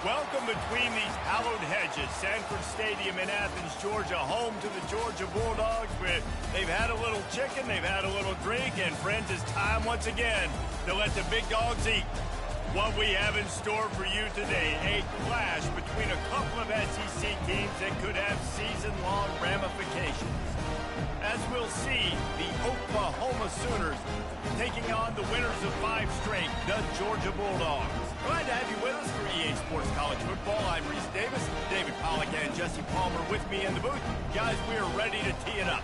Welcome between these hallowed hedges. Sanford Stadium in Athens, Georgia, home to the Georgia Bulldogs, where they've had a little chicken, they've had a little drink, and friends, it's time once again to let the big dogs eat. What we have in store for you today, a clash between a couple of SEC teams that could have season-long ramifications. As we'll see, the Oklahoma Sooners taking on the winners of 5 straight, the Georgia Bulldogs. Glad to have you with us for EA Sports College Football. I'm Reese Davis, David Pollack, and Jesse Palmer with me in the booth. Guys, we are ready to tee it up.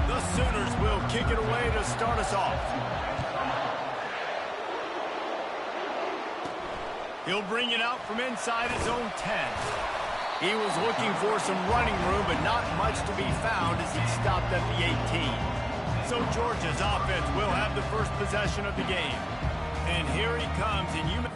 The Sooners will kick it away to start us off. He'll bring it out from inside his own 10. He was looking for some running room, but not much to be found as he stopped at the 18. So Georgia's offense will have the first possession of the game. And here he comes, and you...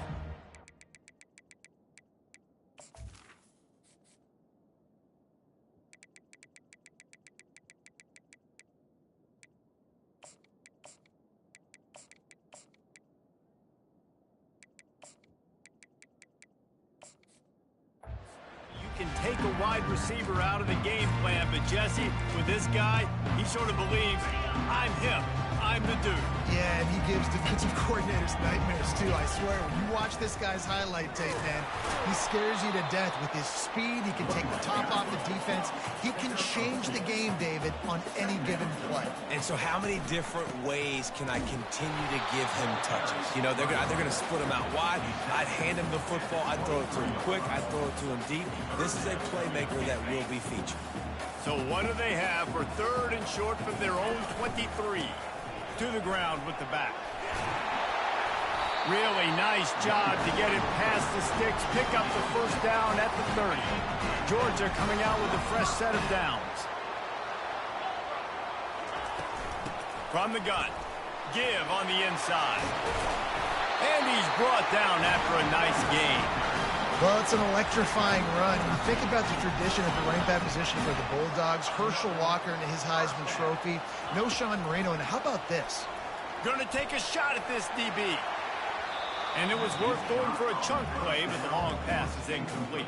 can take a wide receiver out of the game plan, but Jesse, with this guy, he sort of believes, I'm him, I'm the dude. Yeah, and he gives defensive coordinators nightmares too, I swear. When you watch this guy's highlight tape, man, he scares you to death with his speed. He can take the top off the defense. He can change the game, David, on any given play. And so how many different ways can I continue to give him touches? You know, they're going to split him out wide. I'd hand him the football. I'd throw it to him quick. I'd throw it to him deep. This is a playmaker that will be featured. So what do they have for 3rd and short from their own 23? To the ground with the back. Really nice job to get it past the sticks, pick up the first down at the 30. Georgia coming out with a fresh set of downs. From the gun, give on the inside. And he's brought down after a nice gain. Well, it's an electrifying run. When you think about the tradition at the running back position for the Bulldogs, Herschel Walker and his Heisman Trophy, no Sean Marino, and how about this? Going to take a shot at this DB. And it was worth going for a chunk play, but the long pass is incomplete.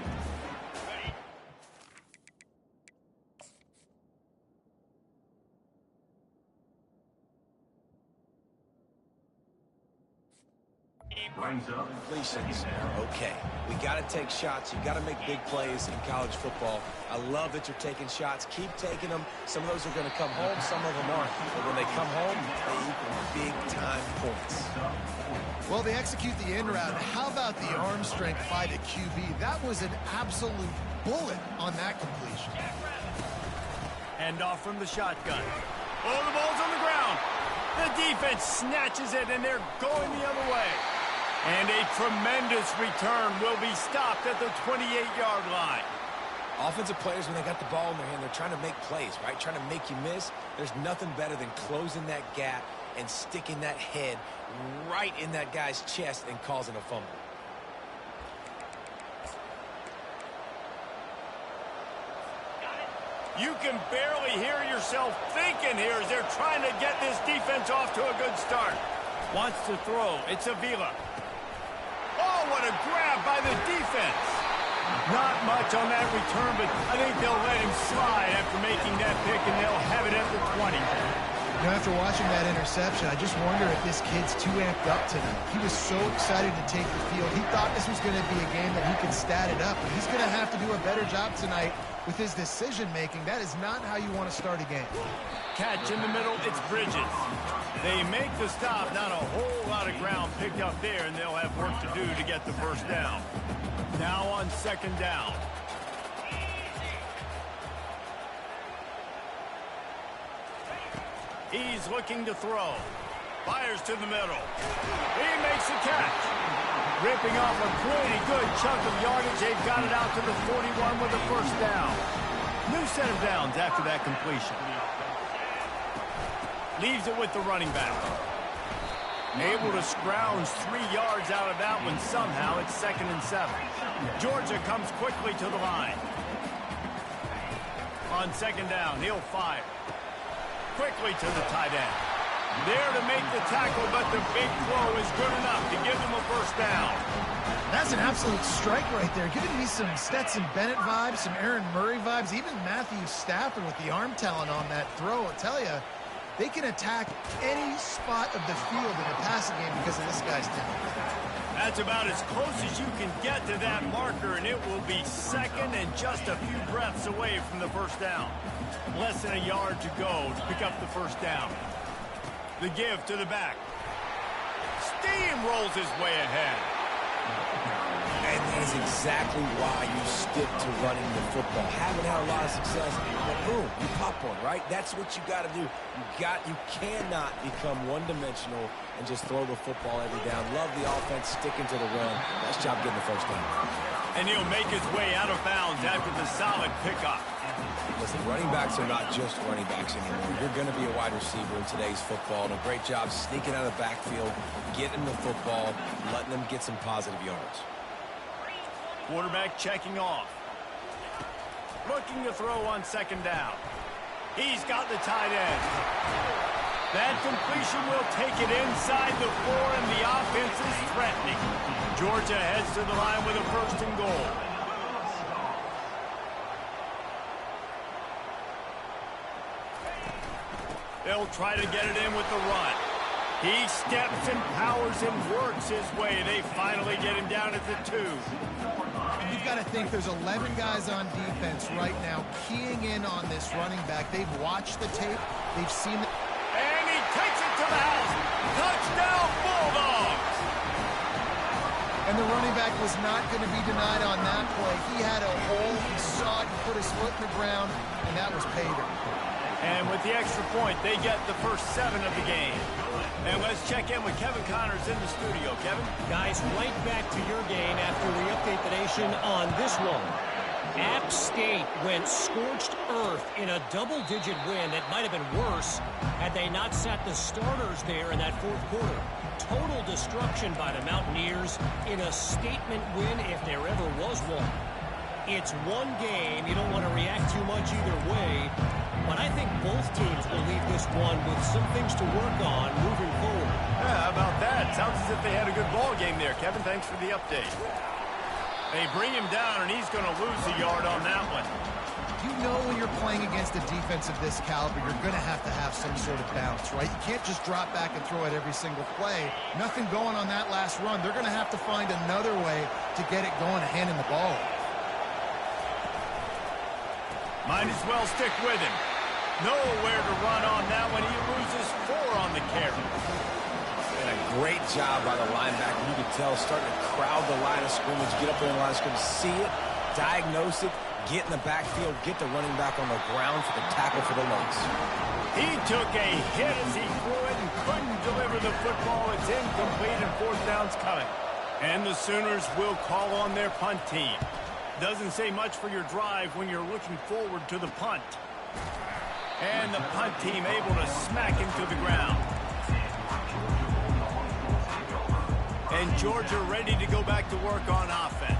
Completions. Okay, we got to take shots. You got to make big plays in college football. I love that you're taking shots. Keep taking them. Some of those are going to come home. Some of them aren't. But when they come home, they equal big-time points. Well, they execute the in route. How about the arm strength by the QB? That was an absolute bullet on that completion. Hand off from the shotgun. Oh, the ball's on the ground. The defense snatches it, and they're going the other way. And a tremendous return will be stopped at the 28-yard line. Offensive players, when they got the ball in their hand, they're trying to make plays, right? Trying to make you miss. There's nothing better than closing that gap and sticking that head right in that guy's chest and causing a fumble. You can barely hear yourself thinking here as they're trying to get this defense off to a good start. Wants to throw. It's Avila. Oh, what a grab by the defense. Not much on that return, but I think they'll let him slide after making that pick, and they'll have it at the 20. You know, after watching that interception, I just wonder if this kid's too amped up tonight. He was so excited to take the field. He thought this was going to be a game that he could stat it up, but he's going to have to do a better job tonight with his decision-making. That is not how you want to start a game. Catch in the middle, it's Bridges. They make the stop, not a whole lot of ground picked up there, and they'll have work to do to get the first down. Now on 2nd down. He's looking to throw. Fires to the middle. He makes the catch. Ripping off a pretty good chunk of yardage. They've got it out to the 41 with the first down. New set of downs after that completion. Leaves it with the running back. Able to scrounge 3 yards out of that one somehow. It's 2nd and 7. Georgia comes quickly to the line. On 2nd down, he'll fire. Quickly to the tight end. There to make the tackle, but the big throw is good enough to give them a first down. That's an absolute strike right there, giving me some Stetson Bennett vibes, some Aaron Murray vibes, even Matthew Stafford with the arm talent on that throw. I'll tell you, they can attack any spot of the field in a passing game because of this guy's talent. That's about as close as you can get to that marker, and it will be second and just a few breaths away from the first down. Less than a yard to go to pick up the first down. The give to the back. Steamrolls his way ahead. And that is exactly why you stick to running the football. Haven't had a lot of success, but boom, you pop one, right? That's what you got to do. You cannot become one-dimensional and just throw the football every down. Love the offense sticking to the run. Nice job getting the first down. And he'll make his way out of bounds after the solid pickup. Listen, running backs are not just running backs anymore. You're going to be a wide receiver in today's football, and a great job sneaking out of the backfield, getting the football, letting them get some positive yards. Quarterback checking off. Looking to throw on second down. He's got the tight end. That completion will take it inside the 4, and the offense is threatening. Georgia heads to the line with a first and goal. They'll try to get it in with the run. He steps and powers and works his way. They finally get him down at the 2. And you've got to think there's 11 guys on defense right now keying in on this running back. They've watched the tape. They've seen the... And he takes it to the house. Touchdown, Bulldogs! And the running back was not going to be denied on that play. He had a hole. He saw it. He put his foot in the ground, and that was pay dirt. And with the extra point, they get the first 7 of the game. And let's check in with Kevin Connors in the studio. Kevin? Guys, right back to your game after we update the nation on this one. App State went scorched earth in a double-digit win that might have been worse had they not sat the starters there in that fourth quarter. Total destruction by the Mountaineers in a statement win if there ever was one. It's one game. You don't want to react too much either way. But I think both teams will leave this one with some things to work on moving forward. Yeah, how about that? Sounds as if they had a good ball game there, Kevin. Thanks for the update. They bring him down, and he's going to lose a yard on that one. You know when you're playing against a defense of this caliber, you're going to have some sort of bounce, right? You can't just drop back and throw it every single play. Nothing going on that last run. They're going to have to find another way to get it going and handing the ball. Might as well stick with him. Nowhere to run on that one. He loses 4 on the carry. And a great job by the linebacker. You could tell starting to crowd the line of scrimmage, get up there in the line of scrimmage, see it, diagnose it, get in the backfield, get the running back on the ground for the tackle for the loss. He took a hit as he threw it and couldn't deliver the football. It's incomplete and fourth down's coming. And the Sooners will call on their punt team. Doesn't say much for your drive when you're looking forward to the punt. And the punt team able to smack him to the ground. And Georgia ready to go back to work on offense.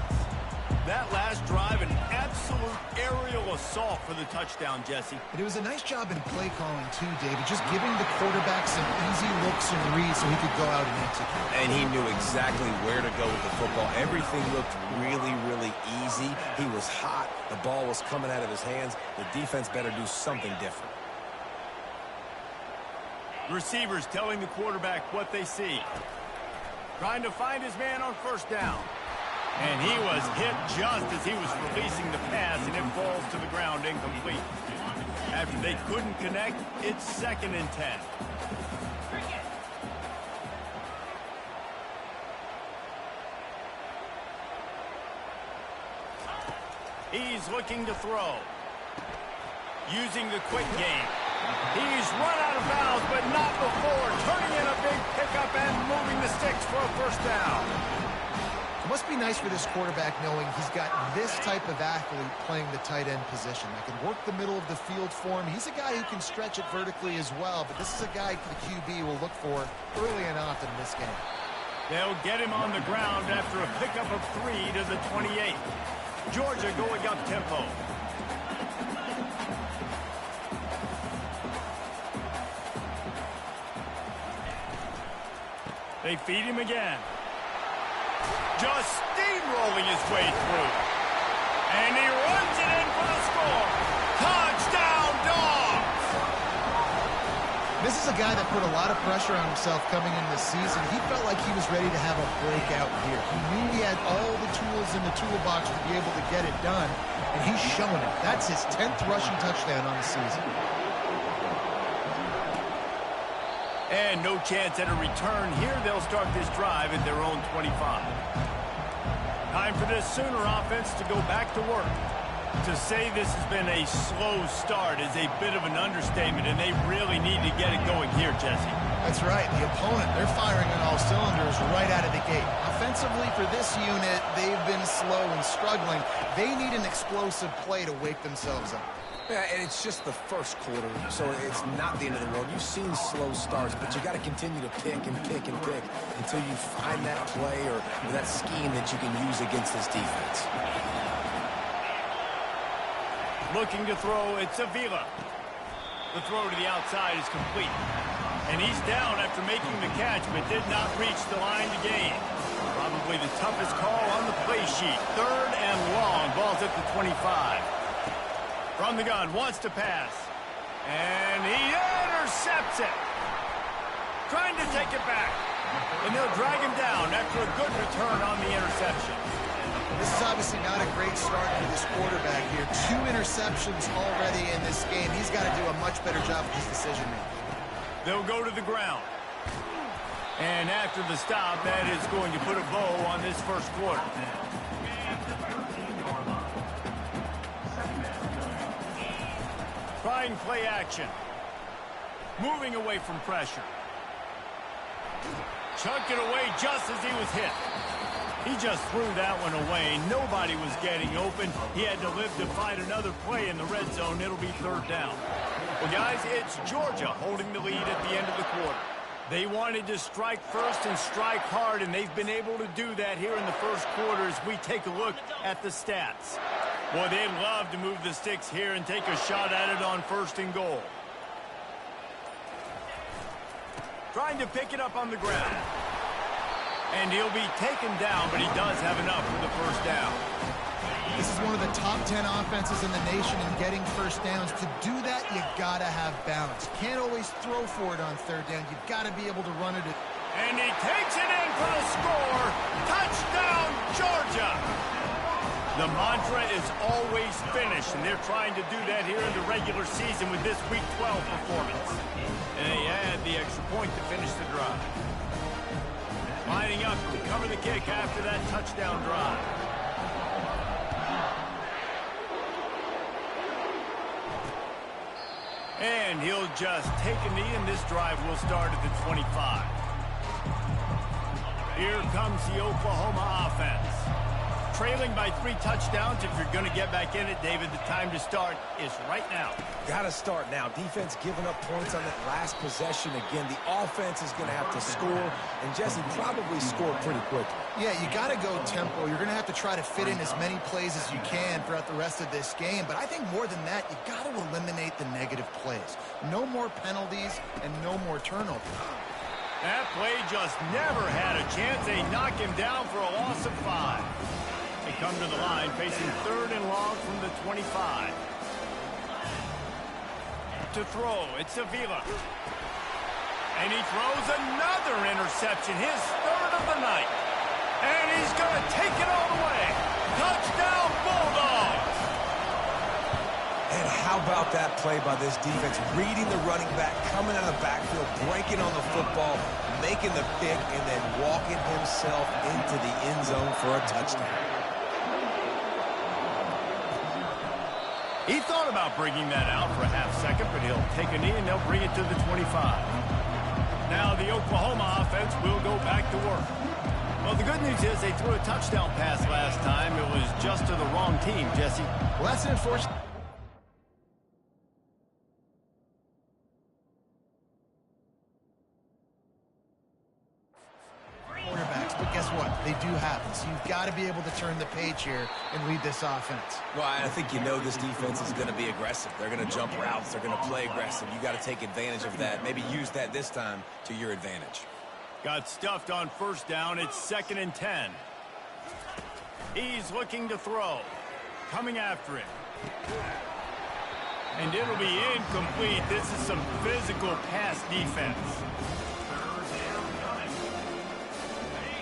That last drive, an absolute aerial assault for the touchdown, Jesse. But it was a nice job in play calling, too, David. Just giving the quarterback some easy looks and reads so he could go out and execute. And he knew exactly where to go with the football. Everything looked really, really easy. He was hot. The ball was coming out of his hands. The defense better do something different. Receivers telling the quarterback what they see. Trying to find his man on first down. And he was hit just as he was releasing the pass, and it falls to the ground incomplete. After they couldn't connect, it's 2nd and 10. He's looking to throw. Using the quick game. He's run out of bounds, but not before. Turning in a big pickup and moving the sticks for a first down. It must be nice for this quarterback knowing he's got this type of athlete playing the tight end position that can work the middle of the field for him. He's a guy who can stretch it vertically as well, but this is a guy the QB will look for early and often in this game. They'll get him on the ground after a pickup of 3 to the 28. Georgia going up tempo. They feed him again. Just steamrolling his way through. And he runs it in for the score. Touchdown, Dogs! This is a guy that put a lot of pressure on himself coming into the season. He felt like he was ready to have a breakout year. He knew he had all the tools in the toolbox to be able to get it done, and he's showing it. That's his 10th rushing touchdown on the season. And no chance at a return here. They'll start this drive at their own 25. Time for this Sooner offense to go back to work. To say this has been a slow start is a bit of an understatement, and they really need to get it going here, Jesse. That's right. The opponent, they're firing on all cylinders right out of the gate. Offensively for this unit, they've been slow and struggling. They need an explosive play to wake themselves up. Yeah, and it's just the first quarter, so it's not the end of the world. You've seen slow starts, but you got to continue to pick and pick and pick until you find that play or that scheme that you can use against this defense. Looking to throw, it's Avila. The throw to the outside is complete. And he's down after making the catch, but did not reach the line to gain. Probably the toughest call on the play sheet. 3rd and long. Ball's at the 25. From the gun, wants to pass. And he intercepts it. Trying to take it back. And they'll drag him down after a good return on the interception. This is obviously not a great start for this quarterback here. 2 interceptions already in this game. He's got to do a much better job of his decision-making. They'll go to the ground. And after the stop, that is going to put a bow on this first quarter. Trying play action. Moving away from pressure. Chucked it away just as he was hit. He just threw that one away. Nobody was getting open. He had to live to fight another play in the red zone. It'll be 3rd down. Well, guys, it's Georgia holding the lead at the end of the quarter. They wanted to strike first and strike hard, and they've been able to do that here in the first quarter as we take a look at the stats. Boy, they'd love to move the sticks here and take a shot at it on 1st and goal. Trying to pick it up on the ground. And he'll be taken down, but he does have enough for the 1st down. This is one of the top 10 offenses in the nation in getting 1st downs. To do that, you got to have balance. Can't always throw for it on 3rd down. You've got to be able to run it. And he takes it in for the score. Touchdown, Georgia! The mantra is always finish, and they're trying to do that here in the regular season with this Week 12 performance. And they add the extra point to finish the drive. Lining up to cover the kick after that touchdown drive. And he'll just take a knee, and this drive will start at the 25. Here comes the Oklahoma offense. Trailing by 3 touchdowns. If you're going to get back in it, David, the time to start is right now. Got to start now. Defense giving up points on that last possession. Again, the offense is going to have to score, and Jesse probably scored pretty quickly. Yeah, you got to go tempo. You're going to have to try to fit in as many plays as you can throughout the rest of this game. But I think more than that, you got to eliminate the negative plays. No more penalties and no more turnovers. That play just never had a chance. They knock him down for a loss of 5. They come to the line, facing 3rd and long from the 25. To throw, it's Avila. And he throws another interception, his 3rd of the night. And he's going to take it all the way. Touchdown, Bulldogs! And how about that play by this defense? Reading the running back, coming out of the backfield, breaking on the football, making the pick, and then walking himself into the end zone for a touchdown. He thought about bringing that out for a half-second, but he'll take a knee and they'll bring it to the 25. Now the Oklahoma offense will go back to work. Well, the good news is they threw a touchdown pass last time. It was just to the wrong team, Jesse. Well, that's an unfortunate. Quarterbacks, but guess what? They do happen. So you've got to be able to turn the page here and lead this offense. Well, I think you know this defense is going to be aggressive. They're going to jump routes. They're going to play aggressive. You got to take advantage of that. Maybe use that this time to your advantage. Got stuffed on first down. It's 2nd and 10. He's looking to throw. Coming after it. And it'll be incomplete. This is some physical pass defense.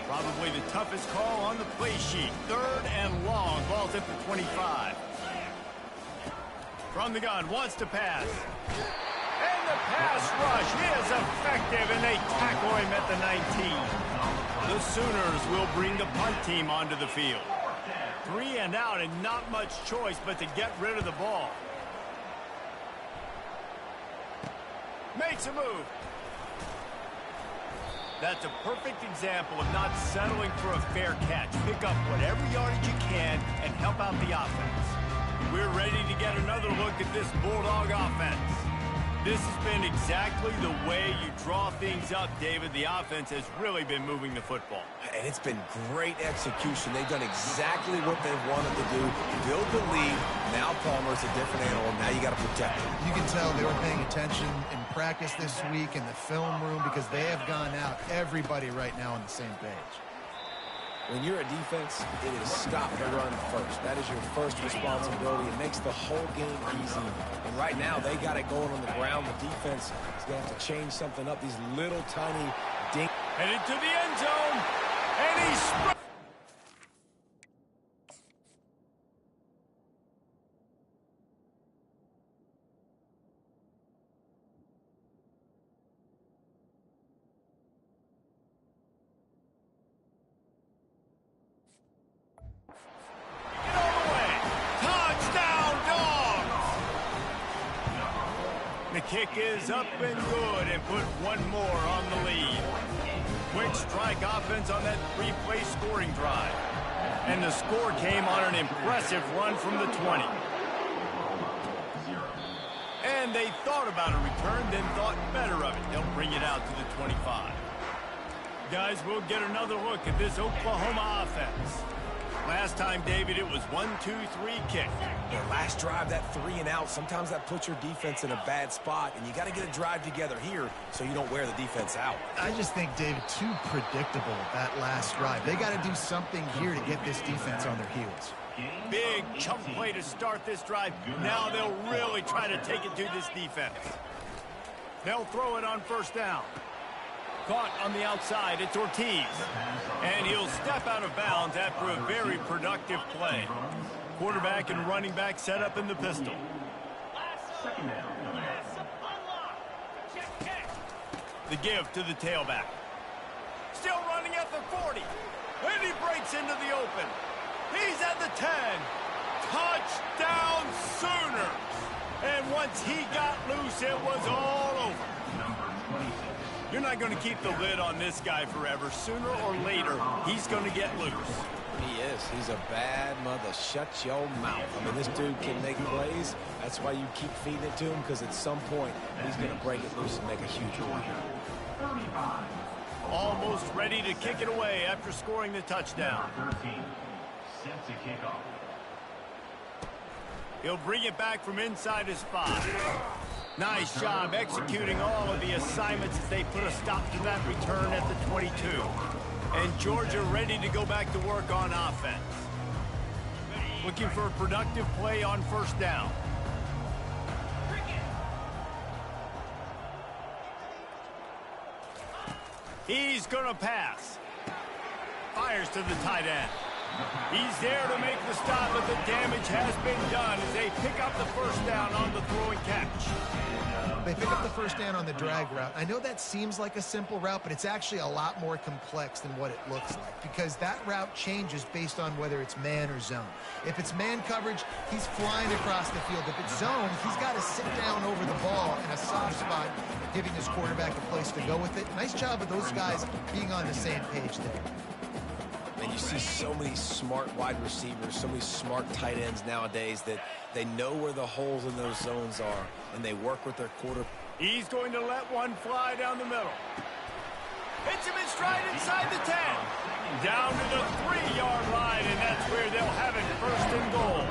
Probably the toughest call on the play sheet. 3rd and long. Ball's at the 25. From the gun, wants to pass. And the pass rush is effective, and they tackle him at the 19. The Sooners will bring the punt team onto the field. 3 and out, and not much choice but to get rid of the ball. Makes a move. That's a perfect example of not settling for a fair catch. Pick up whatever yardage you can and help out the offense. We're ready to get another look at this Bulldog offense. This has been exactly the way you draw things up, David. The offense has really been moving the football. And it's been great execution. They've done exactly what they've wanted to do. Build the lead. Now Palmer's a different animal. Now you got to protect him. You can tell they were paying attention in practice this week in the film room because they have gone out, everybody right now on the same page. When you're a defense, it is stop the run first. That is your first responsibility. It makes the whole game easy. And right now, they got it going on the ground. The defense is going to have to change something up. These little tiny dink. Headed to the end zone. And he's... The kick is up and good, and put one more on the lead. Quick strike offense on that 3-play scoring drive. And the score came on an impressive run from the 20. And they thought about a return, then thought better of it. They'll bring it out to the 25. Guys, we'll get another look at this Oklahoma offense. Last time, David, it was 1-2-3 kick. The last drive, that 3 and out, sometimes that puts your defense in a bad spot, and you got to get a drive together here so you don't wear the defense out. I just think, David, too predictable that last drive. They got to do something here to get this defense on their heels. Big chunk play to start this drive. Now they'll really try to take it to this defense. They'll throw it on first down. Caught on the outside, it's Ortiz. And he'll step out of bounds after a very productive play. Quarterback and running back set up in the pistol. The give to the tailback. Still running at the 40. And he breaks into the open. He's at the 10. Touchdown Sooners. And once he got loose, it was all over. You're not going to keep the lid on this guy forever. Sooner or later, he's going to get loose. He is. He's a bad mother. Shut your mouth. I mean, this dude can make plays. That's why you keep feeding it to him, because at some point, he's going to break it loose and make a huge play. Almost ready to kick it away after scoring the touchdown. Set to kick off. He'll bring it back from inside his 5. Nice job executing all of the assignments as they put a stop to that return at the 22. And Georgia ready to go back to work on offense. Looking for a productive play on first down. He's going to pass. Fires to the tight end. He's there to make the stop, but the damage has been done as they pick up the first down on the throw and catch. They pick up the first down on the drag route. I know that seems like a simple route, but it's actually a lot more complex than what it looks like, because that route changes based on whether it's man or zone. If it's man coverage, he's flying across the field. If it's zone, he's got to sit down over the ball in a soft spot, giving his quarterback a place to go with it. Nice job of those guys being on the same page there. And you see so many smart wide receivers, so many smart tight ends nowadays that they know where the holes in those zones are, and they work with their quarterback. He's going to let one fly down the middle. Hits him in stride inside the 10. Down to the 3-yard line, and that's where they'll have it, first and goal.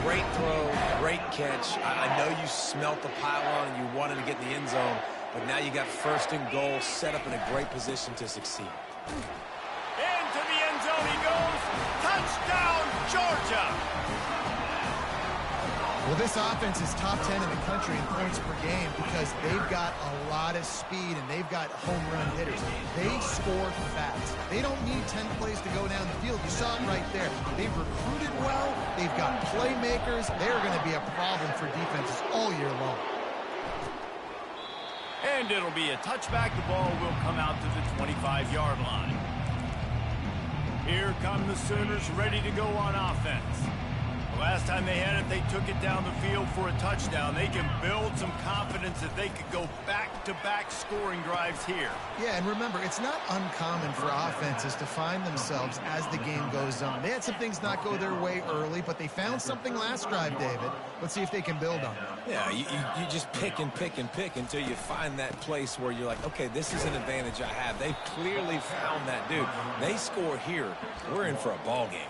Great throw, great catch. I know you smelt the pylon and you wanted to get in the end zone, But now you got first and goal set up in a great position to succeed. Into the end zone he goes. Touchdown, Georgia! Well, this offense is top 10 in the country in points per game because they've got a lot of speed and they've got home run hitters. They score fast. They don't need 10 plays to go down the field. You saw it right there. They've recruited well. They've got playmakers. They're going to be a problem for defenses all year long. And it'll be a touchback. The ball will come out to the 25-yard line. Here come the Sooners ready to go on offense. Last time they had it, they took it down the field for a touchdown. They can build some confidence that they could go back-to-back scoring drives here. Yeah, and remember, it's not uncommon for offenses to find themselves as the game goes on. They had some things not go their way early, but they found something last drive, David. Let's see if they can build on it. Yeah, you just pick and pick and pick until you find that place where you're like, okay, this is an advantage I have. They clearly found that dude. They score here. We're in for a ball game.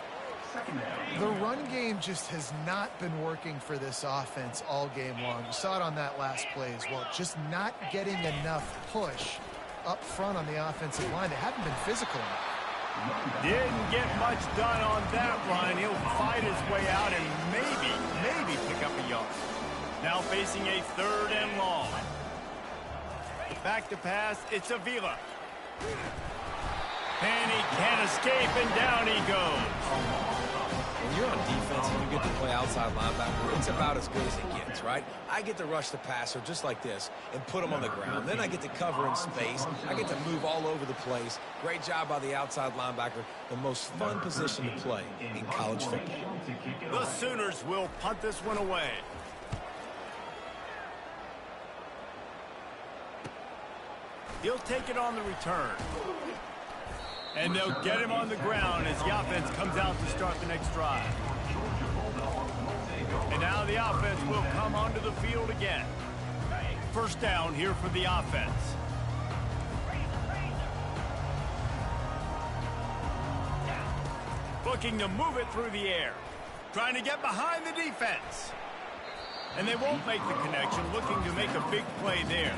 The run game just has not been working for this offense all game long. You saw it on that last play as well. Just not getting enough push up front on the offensive line. They haven't been physical enough. Didn't get much done on that run. He'll fight his way out and maybe pick up a yard. Now facing a 3rd and long. Back to pass. It's Avila. And he can't escape, and down he goes. When you're on defense and you get to play outside linebacker, it's about as good as it gets, right? I get to rush the passer just like this and put him on the ground. Then I get to cover in space. I get to move all over the place. Great job by the outside linebacker. The most fun position to play in college football. The Sooners will punt this one away. He'll take it on the return. And they'll get him on the ground as the offense comes out to start the next drive. And now the offense will come onto the field again. First down here for the offense. Looking to move it through the air. Trying to get behind the defense. And they won't make the connection. Looking to make a big play there.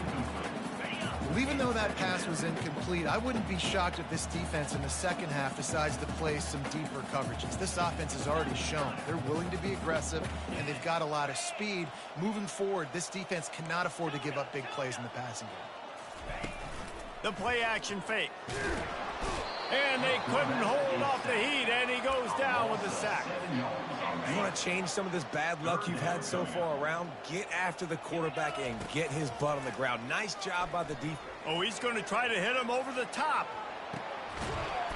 Well, even though that pass was incomplete, I wouldn't be shocked if this defense in the second half decides to play some deeper coverages. This offense has already shown they're willing to be aggressive, and they've got a lot of speed. Moving forward, this defense cannot afford to give up big plays in the passing game. The play action fake. And they couldn't hold off the heat, and he goes down with a sack. You want to change some of this bad luck you've had so far around? Get after the quarterback and get his butt on the ground. Nice job by the defense. Oh, he's going to try to hit him over the top.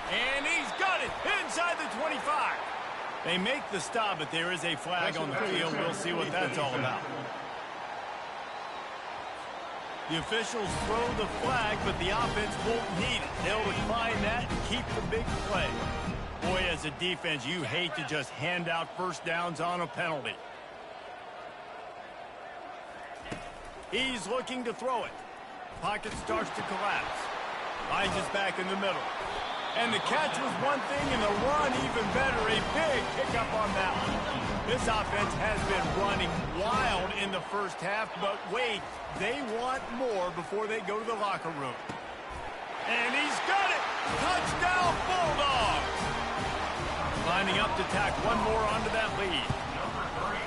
And he's got it inside the 25. They make the stop, but there is a flag on the field. We'll see what that's all about. The officials throw the flag, but the offense won't need it. They'll decline that and keep the big play. Boy, as a defense, you hate to just hand out first downs on a penalty. He's looking to throw it. Pocket starts to collapse. Finds us back in the middle. And the catch was one thing, and the run even better. A big pickup on that one. This offense has been running wild in the first half, but wait, they want more before they go to the locker room. And he's got it! Touchdown, Bulldogs! Lining up to tack one more onto that lead.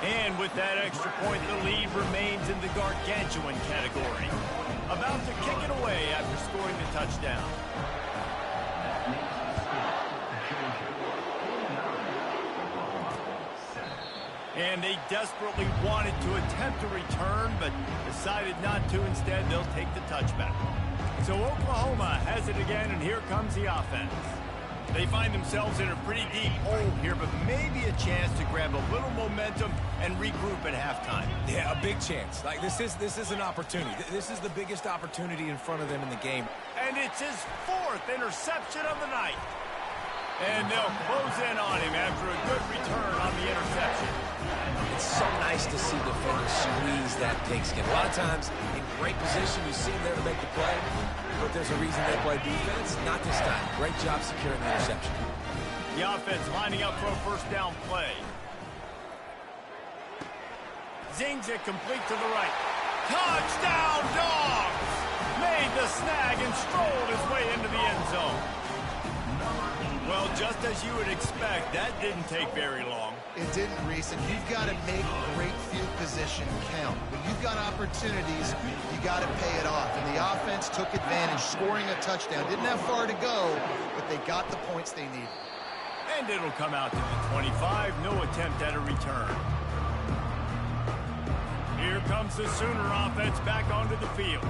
And with that extra point, the lead remains in the gargantuan category. About to kick it away after scoring the touchdown. And they desperately wanted to attempt a return, but decided not to. Instead, they'll take the touchback. So Oklahoma has it again, and here comes the offense. They find themselves in a pretty deep hole here, but maybe a chance to grab a little momentum and regroup at halftime. Yeah, a big chance. Like this is an opportunity. This is the biggest opportunity in front of them in the game. And it's his 4th interception of the night. And they'll close in on him after a good return on the interception. It's so nice to see defenders squeeze that pigskin. A lot of times, in great position, you see them there to make the play, but there's a reason they play defense. Not this time. Great job securing the interception. The offense lining up for a first down play. Zings it complete to the right. Touchdown, Dogs! made the snag and strolled his way into the end zone. Well, just as you would expect, that didn't take very long. It didn't, Reese, and you've got to make great field position count. When you've got opportunities, you got to pay it off. And the offense took advantage, scoring a touchdown. Didn't have far to go, but they got the points they needed. And it'll come out to the 25. No attempt at a return. Here comes the Sooner offense back onto the field.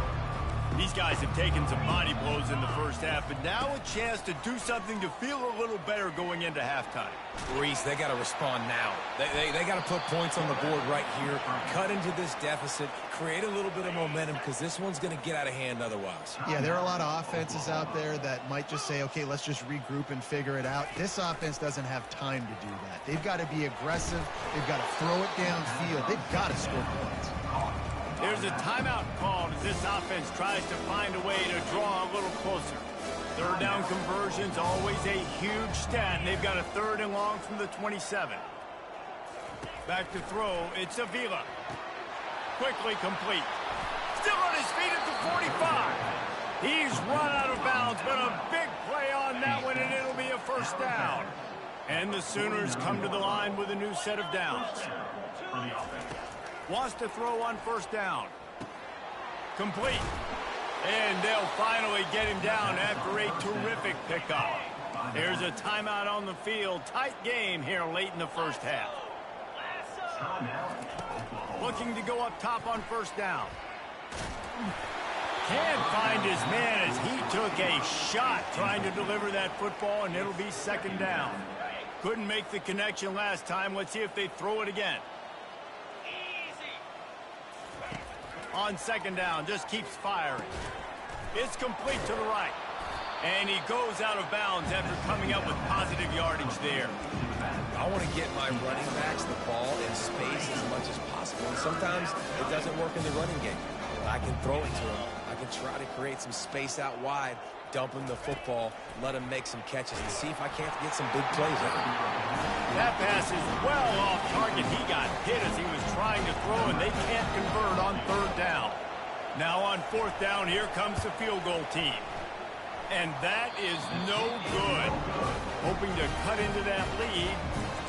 These guys have taken some body blows in the first half, but now a chance to do something to feel a little better going into halftime. Reese, they got to respond now. They got to put points on the board right here, cut into this deficit, create a little bit of momentum, because this one's going to get out of hand otherwise. Yeah, there are a lot of offenses out there that might just say, okay, let's just regroup and figure it out. This offense doesn't have time to do that. They've got to be aggressive. They've got to throw it downfield. They've got to score points. There's a timeout called as this offense tries to find a way to draw a little closer. Third down conversion's always a huge stat, and they've got a 3rd and long from the 27. Back to throw, it's Avila. Quickly complete. Still on his feet at the 45. He's run out of bounds, but a big play on that one, and it'll be a 1st down. And the Sooners come to the line with a new set of downs. Wants to throw on 1st down. Complete. And they'll finally get him down after a terrific pickup. There's a timeout on the field. Tight game here late in the first half. Looking to go up top on 1st down. Can't find his man as he took a shot trying to deliver that football, and it'll be 2nd down. Couldn't make the connection last time. Let's see if they throw it again. On 2nd down, just keeps firing. It's complete to the right. And he goes out of bounds after coming up with positive yardage there. I want to get my running backs the ball in space as much as possible. And sometimes it doesn't work in the running game. I can throw it to him. I can try to create some space out wide, dump him the football, let him make some catches, and see if I can't get some big plays out of him. That pass is well off target. He got hit as he was trying to throw, and they can't convert on 3rd down. Now on 4th down, here comes the field goal team. And that is no good. Hoping to cut into that lead,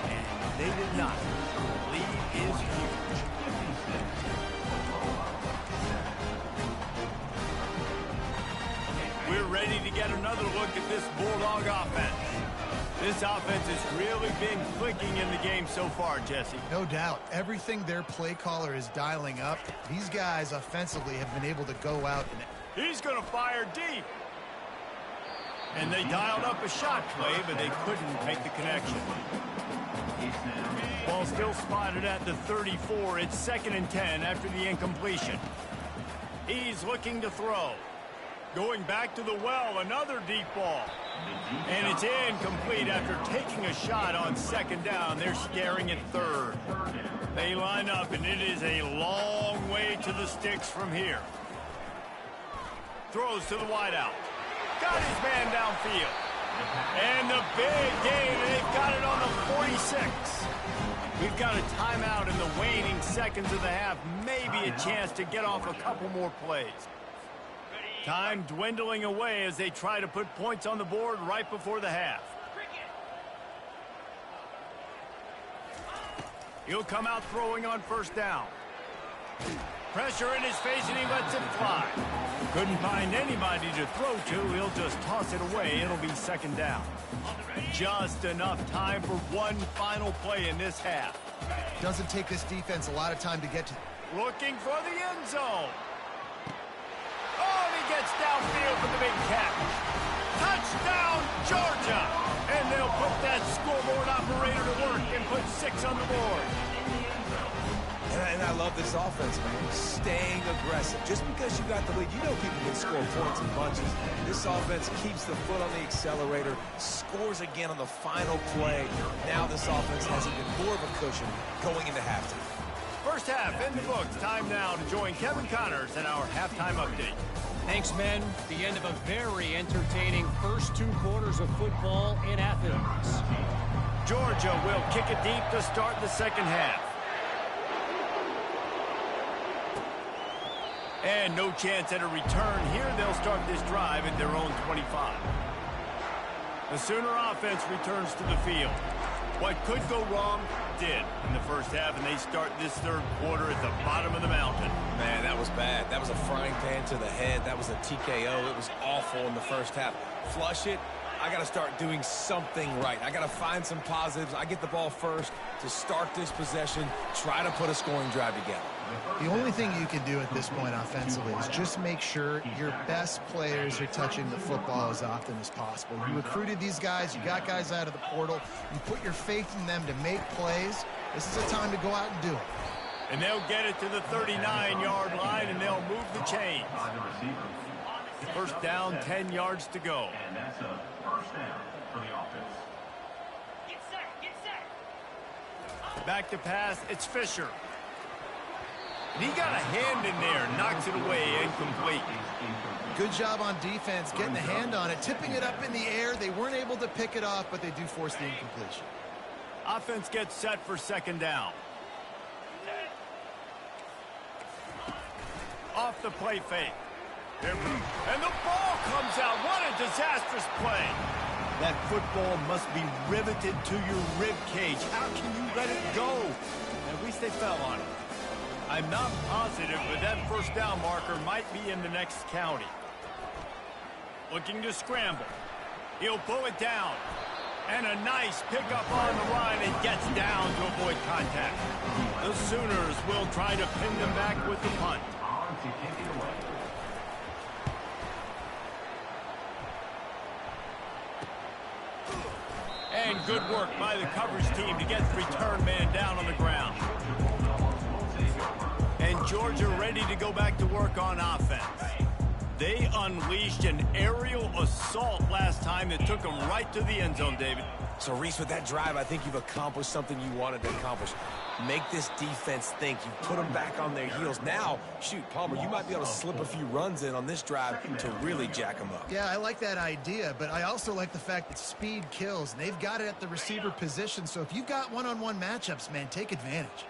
and they did not. The lead is huge. We're ready to get another look at this Bulldog offense. This offense has really been clicking in the game so far, Jesse. No doubt. Everything their play caller is dialing up, these guys offensively have been able to go out and... He's going to fire deep. And they dialed up a shot play, but they couldn't make the connection. Ball still spotted at the 34. It's 2nd and 10 after the incompletion. He's looking to throw. Going back to the well, another deep ball. And it's incomplete after taking a shot on 2nd down. They're staring at 3rd. They line up, and it is a long way to the sticks from here. Throws to the wideout. Got his man downfield. And the big gain, they've got it on the 46. We've got a timeout in the waning seconds of the half. Maybe a chance to get off a couple more plays. Time dwindling away as they try to put points on the board right before the half. He'll come out throwing on 1st down. Pressure in his face, and he lets it fly. Couldn't find anybody to throw to. He'll just toss it away. It'll be 2nd down. Just enough time for one final play in this half. Doesn't take this defense a lot of time to get to... Looking for the end zone. Oh, and he gets downfield for the big catch. Touchdown, Georgia! And they'll put that scoreboard operator to work and put 6 on the board. And I love this offense, man. Staying aggressive. Just because you got the lead, you know people can score points in bunches. This offense keeps the foot on the accelerator, scores again on the final play. Now this offense has even more of a cushion going into halftime. First half in the books. Time now to join Kevin Connors in our halftime update. Thanks, men. The end of a very entertaining first 2 quarters of football in Athens. Georgia will kick it deep to start the second half. And no chance at a return here. They'll start this drive at their own 25. The Sooner offense returns to the field. What could go wrong did in the first half, and they start this third quarter at the bottom of the mountain. Man, that was bad. That was a frying pan to the head. That was a TKO. It was awful in the first half. Flush it. I got to start doing something right. I got to find some positives. I get the ball first to start this possession, try to put a scoring drive together. The only thing you can do at this point offensively is just make sure your best players are touching the football as often as possible. You recruited these guys. You got guys out of the portal. You put your faith in them to make plays. This is a time to go out and do it. And they'll get it to the 39-yard line, and they'll move the chains. First down, 10 yards to go. And that's a first down for the offense. Get set. Back to pass, it's Fisher. And he got a hand in there, knocks it away, incomplete. Good job on defense, getting the hand on it, tipping it up in the air. They weren't able to pick it off, but they do force the incompletion. Offense gets set for second down. Off the play fake. And the ball comes out. What a disastrous play. That football must be riveted to your rib cage. How can you let it go? At least they fell on it. I'm not positive, but that first down marker might be in the next county. Looking to scramble. He'll pull it down. And a nice pickup on the run and gets down to avoid contact. The Sooners will try to pin them back with the punt. On to kick it away. And good work by the coverage team to get the return man down on the ground. And Georgia ready to go back to work on offense. They unleashed an aerial assault last time that took them right to the end zone, David. So, Reese, with that drive, I think you've accomplished something you wanted to accomplish. Make this defense think. You put them back on their heels. Now, shoot, Palmer, you might be able to slip a few runs in on this drive to really jack them up. Yeah, I like that idea, but I also like the fact that speed kills. And they've got it at the receiver position, so if you've got one-on-one matchups, man, take advantage.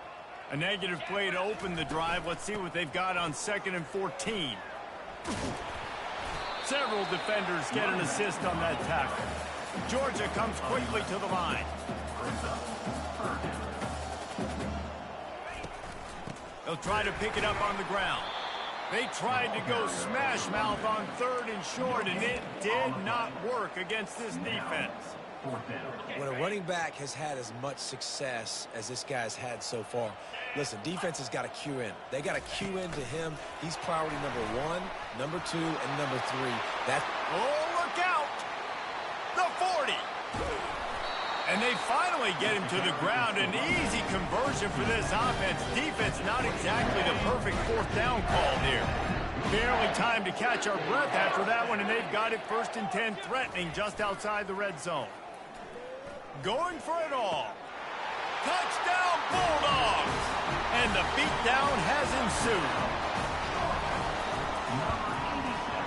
A negative play to open the drive. Let's see what they've got on 2nd and 14. Several defenders get an assist on that tackle. Georgia comes quickly to the line. They'll try to pick it up on the ground. They tried to go smash mouth on 3rd and short, and it did not work against this defense. When a running back has had as much success as this guy's had so far, listen, defense has got to cue in. They got to cue in to him. He's priority number 1, number 2, and number 3. Oh, look out! The 40! And they finally get him to the ground. An easy conversion for this offense. Defense not exactly the perfect 4th down call here. Barely time to catch our breath after that one, and they've got it 1st and 10, threatening just outside the red zone. Going for it all. Touchdown, Bulldogs! And the beatdown has ensued.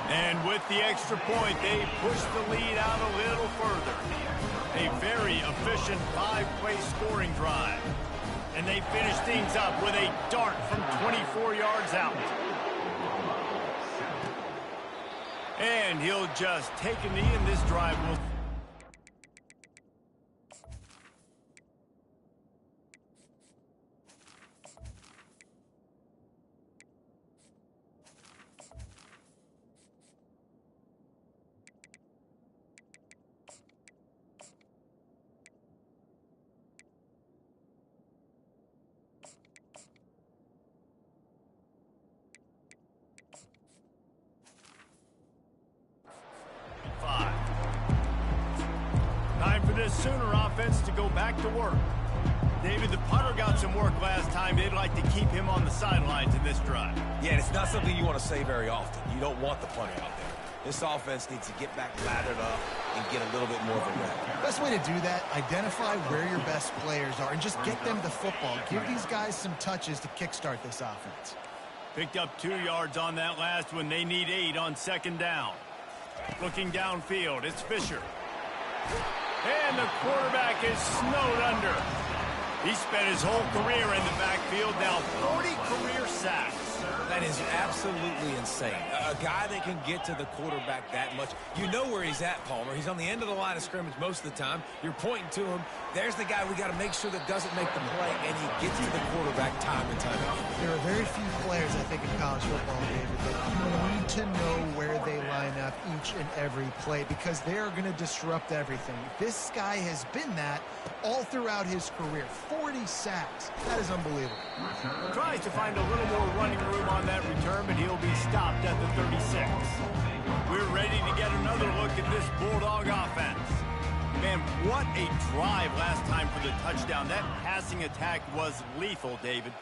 And with the extra point, they push the lead out a little further. A very efficient 5-play scoring drive. And they finish things up with a dart from 24 yards out. And he'll just take a knee, and this drive will... Sooner offense to go back to work. David, the punter got some work last time. They'd like to keep him on the sidelines in this drive. Yeah, and it's not something you want to say very often. You don't want the punter out there. This offense needs to get back lathered up and get a little bit more of a rep. Best way to do that, identify where your best players are and just get them the football. Give these guys some touches to kickstart this offense. Picked up 2 yards on that last one. They need 8 on 2nd down. Looking downfield, it's Fisher. And the quarterback is snowed under. He spent his whole career in the backfield, now 40 career sacks. That is is absolutely insane. A guy that can get to the quarterback that much. You know where he's at, Palmer. He's on the end of the line of scrimmage most of the time. You're pointing to him. There's the guy we got to make sure that doesn't make the play, and he gets to the quarterback time and time again. There are very few players, I think, in college football, David, that you need to know where they line up each and every play because they are going to disrupt everything. This guy has been that all throughout his career. 40 sacks. That is unbelievable. Tries to find a little more running room on that return, but he'll be stopped at the 36. We're ready to get another look at this Bulldog offense. Man, what a drive last time for the touchdown. That passing attack was lethal, David.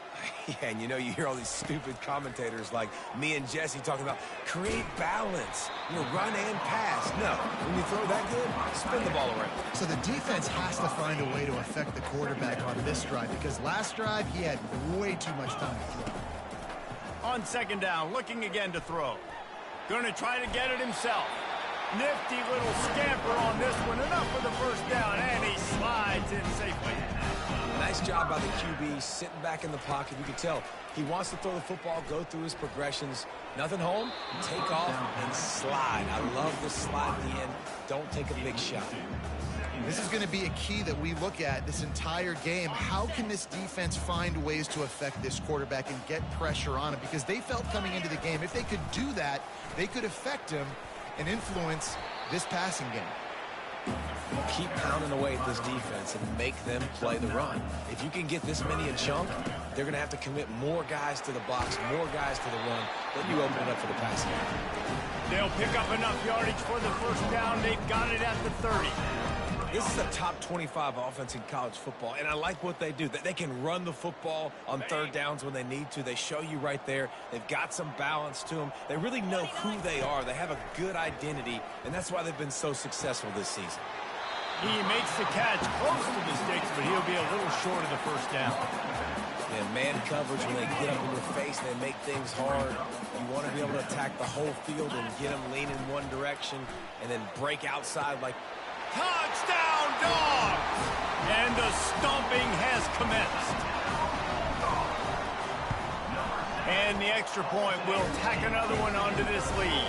Yeah, and you know, you hear all these stupid commentators like me and Jesse talking about create balance, run and pass. No, when you throw that good, spin the ball around. So the defense has to find a way to affect the quarterback on this drive because last drive he had way too much time to throw. On second down, looking again to throw. Going to try to get it himself. Nifty little scamper on this one. Enough for the first down, and he slides in safely. Nice job by the QB, sitting back in the pocket. You can tell he wants to throw the football, go through his progressions. Nothing home, take off, and slide. I love the slide at the end. Don't take a big shot. This is going to be a key that we look at this entire game. How can this defense find ways to affect this quarterback and get pressure on him? Because they felt coming into the game, if they could do that, they could affect him and influence this passing game. Keep pounding away at this defense and make them play the run. If you can get this many a chunk, they're going to have to commit more guys to the box, more guys to the run, then you open it up for the passing game. They'll pick up enough yardage for the first down. They've got it at the 30. This is a top 25 offense in college football, and I like what they do. That they can run the football on third downs when they need to. They show you right there. They've got some balance to them. They really know who they are. They have a good identity, and that's why they've been so successful this season. He makes the catch close to the sticks, but he'll be a little short of the first down. And man coverage, when they get up in your face, they make things hard. You want to be able to attack the whole field and get them leaning one direction and then break outside like touchdown, Dogs! And the stomping has commenced. And the extra point will tack another one onto this lead.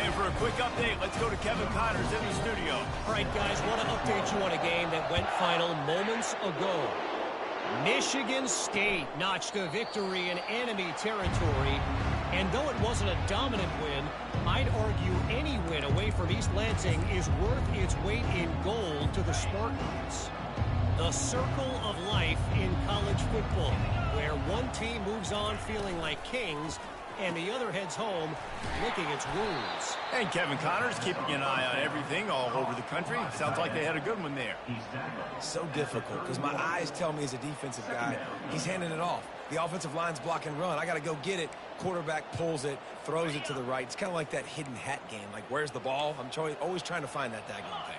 And for a quick update, let's go to Kevin Connors in the studio. All right, guys, want to update you on a game that went final moments ago. Michigan State notched a victory in enemy territory. And though it wasn't a dominant win, I'd argue any win away from East Lansing is worth its weight in gold to the Spartans. The circle of life in college football, where one team moves on feeling like kings and the other heads home licking its wounds. And Kevin Connors keeping an eye on everything all over the country. Sounds like they had a good one there. So difficult because my eyes tell me as a defensive guy, he's handing it off. The offensive line's block and run. I got to go get it. Quarterback pulls it, throws it to the right. It's kind of like that hidden hat game. Like, where's the ball? I'm always trying to find that daggone thing.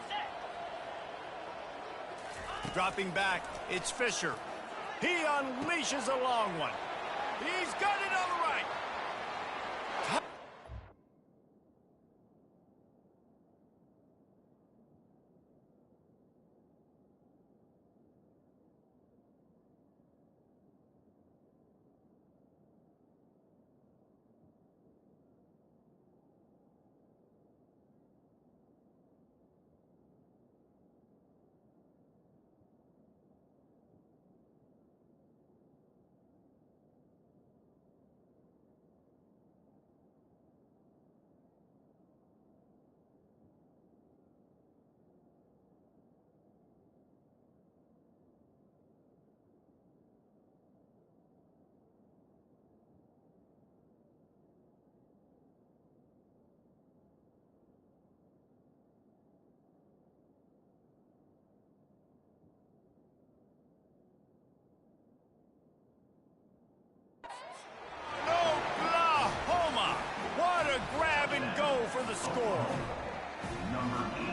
Dropping back, it's Fisher. He unleashes a long one. He's got it on the right.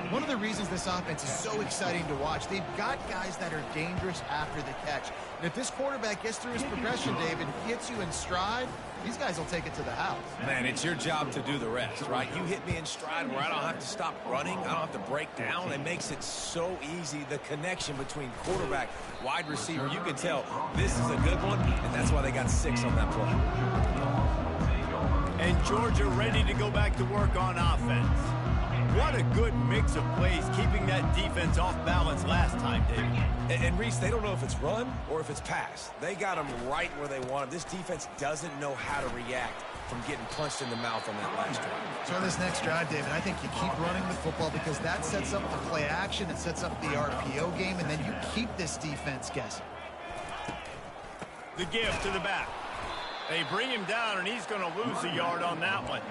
One of the reasons this offense is so exciting to watch, they've got guys that are dangerous after the catch. And if this quarterback gets through his progression, David, hits you in stride, these guys will take it to the house. Man, it's your job to do the rest, right? You hit me in stride where I don't have to stop running. I don't have to break down. It makes it so easy, the connection between quarterback, wide receiver. You can tell this is a good one, and that's why they got 6 on that play. And Georgia ready to go back to work on offense. What a good mix of plays, keeping that defense off balance last time, David. And Reese, they don't know if it's run or if it's pass. They got them right where they want them. This defense doesn't know how to react from getting punched in the mouth on that last drive. So on this next drive, David, I think you keep running the football because that sets up the play action, it sets up the RPO game, and then you keep this defense guessing. The give to the back. They bring him down, and he's going to lose a yard on that one.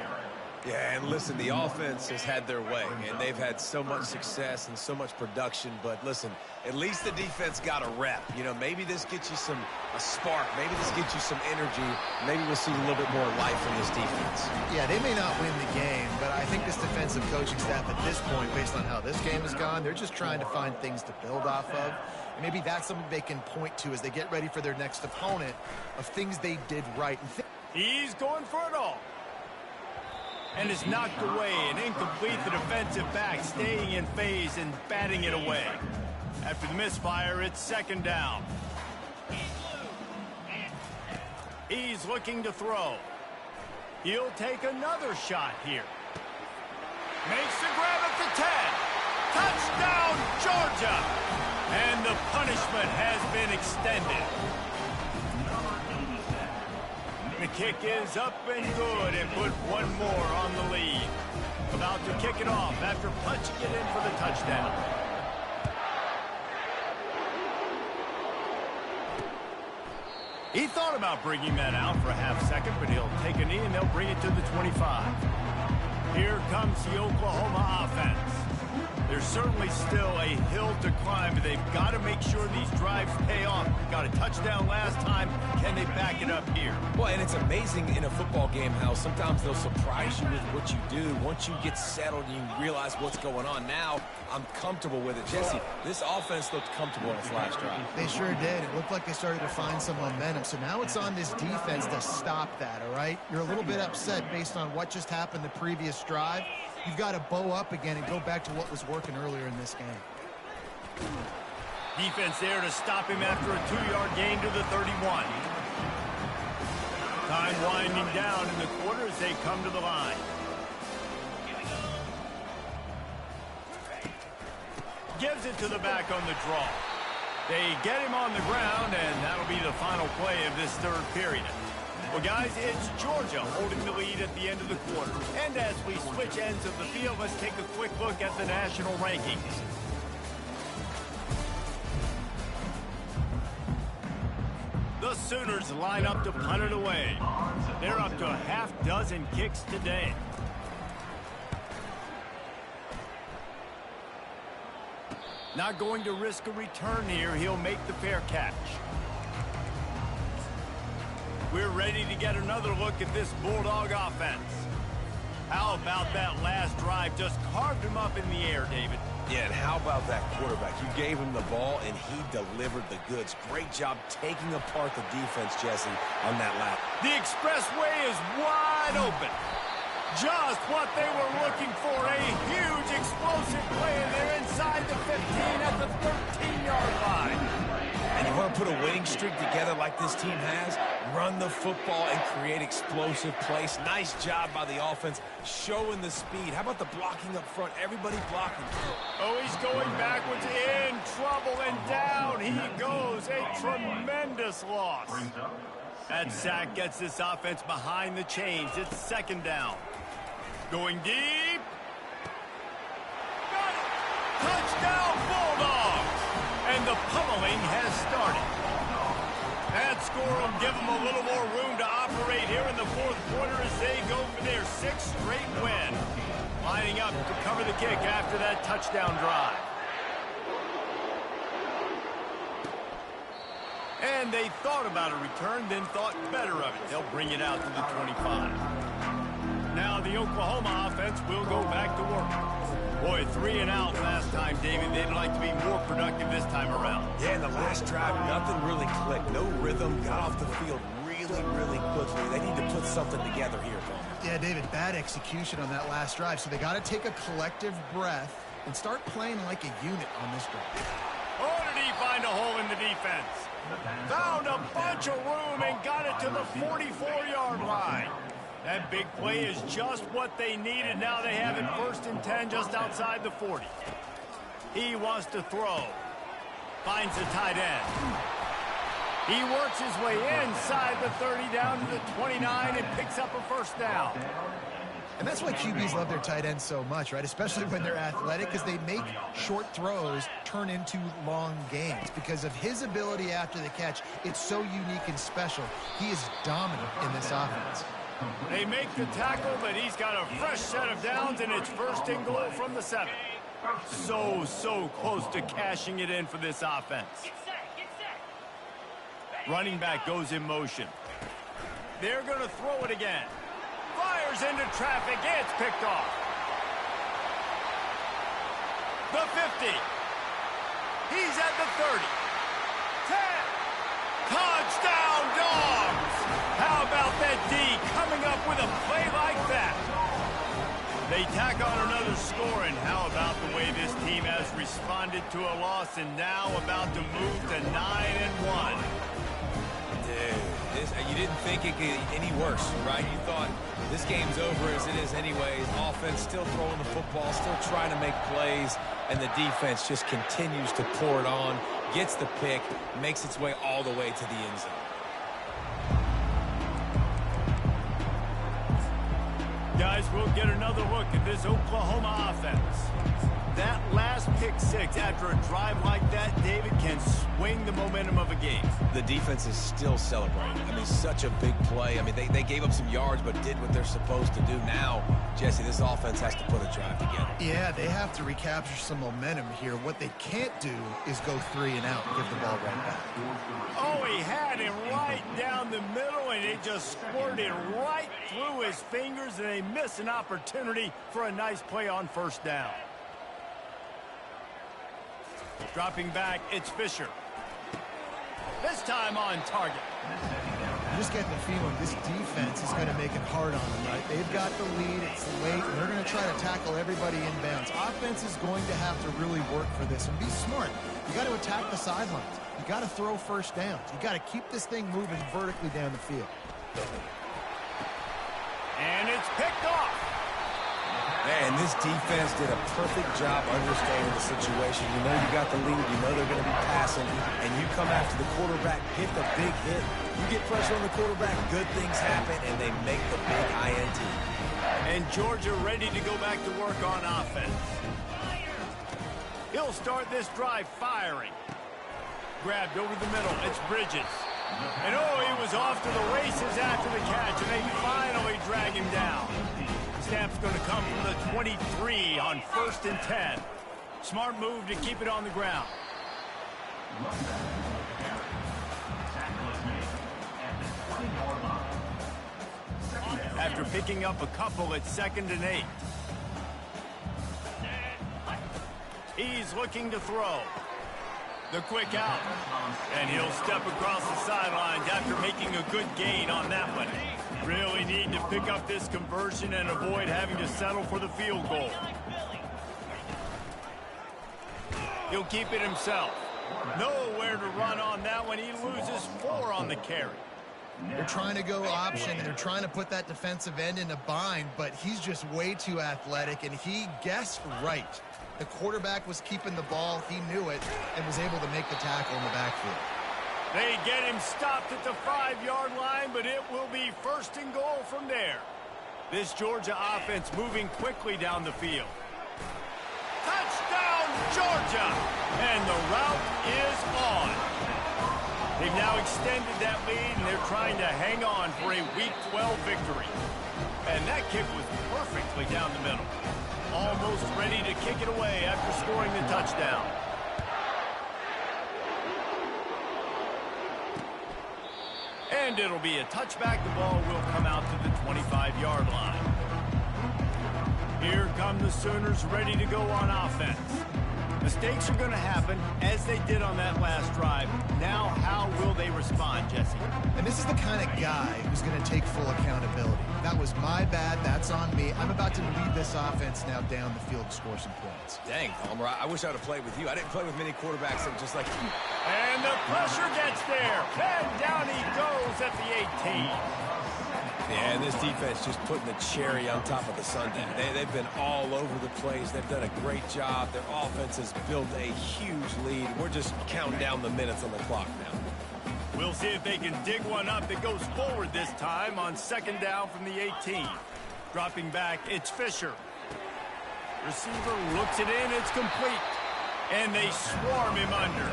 Yeah, and listen, the offense has had their way, and they've had so much success and so much production. But listen, at least the defense got a rep. You know, maybe this gets you a spark. Maybe this gets you some energy. Maybe we'll see a little bit more life in this defense. Yeah, they may not win the game, but I think this defensive coaching staff at this point, based on how this game has gone, they're just trying to find things to build off of. And maybe that's something they can point to as they get ready for their next opponent of things they did right. He's going for it all. And is knocked away and incomplete. The defensive back staying in phase and batting it away. After the misfire, it's second down. He's looking to throw. He'll take another shot here. Makes the grab at the 10. Touchdown, Georgia! And the punishment has been extended. The kick is up and good and put one more on the lead. About to kick it off after punching it in for the touchdown. He thought about bringing that out for a half second, but he'll take a knee and they'll bring it to the 25. Here comes the Oklahoma offense. There's certainly still a hill to climb, but they've got to make sure these drives pay off. Got a touchdown last time. Can they back it up here? Well, and it's amazing in a football game how sometimes they'll surprise you with what you do. Once you get settled and you realize what's going on, now I'm comfortable with it. Jesse, this offense looked comfortable in its last drive. They sure did. It looked like they started to find some momentum. So now it's on this defense to stop that, all right? You're a little bit upset based on what just happened the previous drive. You've got to bow up again and go back to what was working earlier in this game. Defense there to stop him after a 2-yard gain to the 31. Time winding down in the quarter as they come to the line. Gives it to the back on the draw. They get him on the ground, and that'll be the final play of this third period. Well, guys, it's Georgia holding the lead at the end of the quarter. And as we switch ends of the field, let's take a quick look at the national rankings. The Sooners line up to punt it away. They're up to a half dozen kicks today. Not going to risk a return here. He'll make the fair catch. We're ready to get another look at this Bulldog offense. How about that last drive? Just carved him up in the air, David. Yeah, and how about that quarterback? You gave him the ball, and he delivered the goods. Great job taking apart the defense, Jesse, on that lap. The expressway is wide open. Just what they were looking for. A huge explosive play, and they're inside the 15 at the 13-yard line. And you want to put a winning streak together like this team has? Run the football and create explosive plays. Nice job by the offense, showing the speed. How about the blocking up front? Everybody blocking. Oh, he's going backwards, in trouble, and down he goes. A tremendous loss. That sack gets this offense behind the chains. It's second down. Going deep. Got it. Touchdown, Bulldogs. And the pummeling has started. That score will give them a little more room to operate here in the fourth quarter as they go for their 6th straight win. Lining up to cover the kick after that touchdown drive. And they thought about a return, then thought better of it. They'll bring it out to the 25. Now the Oklahoma offense will go back to work. Boy, 3 and out last time, David. They'd like to be more productive this time around. Yeah, in the last drive, nothing really clicked. No rhythm, got off the field really quickly. They need to put something together here, Bowman. Yeah, David, bad execution on that last drive, so they got to take a collective breath and start playing like a unit on this drive. Oh, did he find a hole in the defense? Found a bunch of room and got it to the 44-yard line. That big play is just what they needed. Now they have it 1st and 10 just outside the 40. He wants to throw. Finds the tight end. He works his way inside the 30 down to the 29 and picks up a 1st down. And that's why QBs love their tight ends so much, right? Especially when they're athletic, because they make short throws turn into long gains. Because of his ability after the catch, it's so unique and special. He is dominant in this offense. They make the tackle, but he's got a fresh set of downs, and it's 1st and goal from the 7. So close to cashing it in for this offense. Running back goes in motion. They're going to throw it again. Fires into traffic. It's picked off. The 50. He's at the 30. 10. Touchdown, Dogs! How about that D coming up with a play like that? They tack on another score, and how about the way this team has responded to a loss and now about to move to 9-1? Dude, you didn't think it could get any worse, right? You thought this game's over as it is anyways. Offense still throwing the football, still trying to make plays, and the defense just continues to pour it on, gets the pick, makes its way all the way to the end zone. Guys, we'll get another look at this Oklahoma offense. That last pick 6 after a drive like that, David, can swing the momentum of a game. The defense is still celebrating. I mean, such a big play. I mean, they gave up some yards but did what they're supposed to do. Now, Jesse, this offense has to put a drive together. Yeah, they have to recapture some momentum here. What they can't do is go 3 and out and give the ball right back. Oh, he had him right down the middle, and it just squirted right through his fingers, and they miss an opportunity for a nice play on 1st down. Dropping back, it's Fisher. This time on target. I'm just getting the feeling this defense is going to make it hard on them, right? They've got the lead, it's late, and they're going to try to tackle everybody inbounds. Offense is going to have to really work for this and be smart. You got to attack the sidelines. You got to throw 1st downs. You got to keep this thing moving vertically down the field. And it's picked off. Man, this defense did a perfect job understanding the situation. You know you got the lead. You know they're going to be passing. And you come after the quarterback, hit the big hit. You get pressure on the quarterback, good things happen, and they make the big INT. And Georgia ready to go back to work on offense. He'll start this drive firing. Grabbed over the middle. It's Bridges. And oh, he was off to the races after the catch, and they finally drag him down. Snap's going to come from the 23 on 1st and 10. Smart move to keep it on the ground. After picking up a couple at 2nd and 8. He's looking to throw. The quick out. And he'll step across the sidelines after making a good gain on that one. Really need to pick up this conversion and avoid having to settle for the field goal. He'll keep it himself. Nowhere to run on that one. He loses 4 on the carry. They're trying to go option, and they're trying to put that defensive end in a bind, but he's just way too athletic, and he guessed right. The quarterback was keeping the ball. He knew it and was able to make the tackle in the backfield. They get him stopped at the 5-yard line, but it will be 1st and goal from there. This Georgia offense moving quickly down the field. Touchdown, Georgia! And the route is on. They've now extended that lead, and they're trying to hang on for a Week 12 victory. And that kick was perfectly down the middle. Almost ready to kick it away after scoring the touchdown. And it'll be a touchback. The ball will come out to the 25-yard line. Here come the Sooners ready to go on offense. Mistakes are going to happen, as they did on that last drive. Now, how will they respond, Jesse? And this is the kind of guy who's going to take full accountability. That was my bad. That's on me. I'm about to lead this offense now down the field to score some points. Dang, Palmer, I wish I would have played with you. I didn't play with many quarterbacks that were just like you. And the pressure gets there. And down he goes at the 18. Yeah, and this defense just putting the cherry on top of the sundae. They've been all over the place. They've done a great job. Their offense has built a huge lead. We're just counting down the minutes on the clock now. We'll see if they can dig one up that goes forward this time on second down from the 18. Dropping back, it's Fisher. Receiver looks it in, it's complete. And they swarm him under.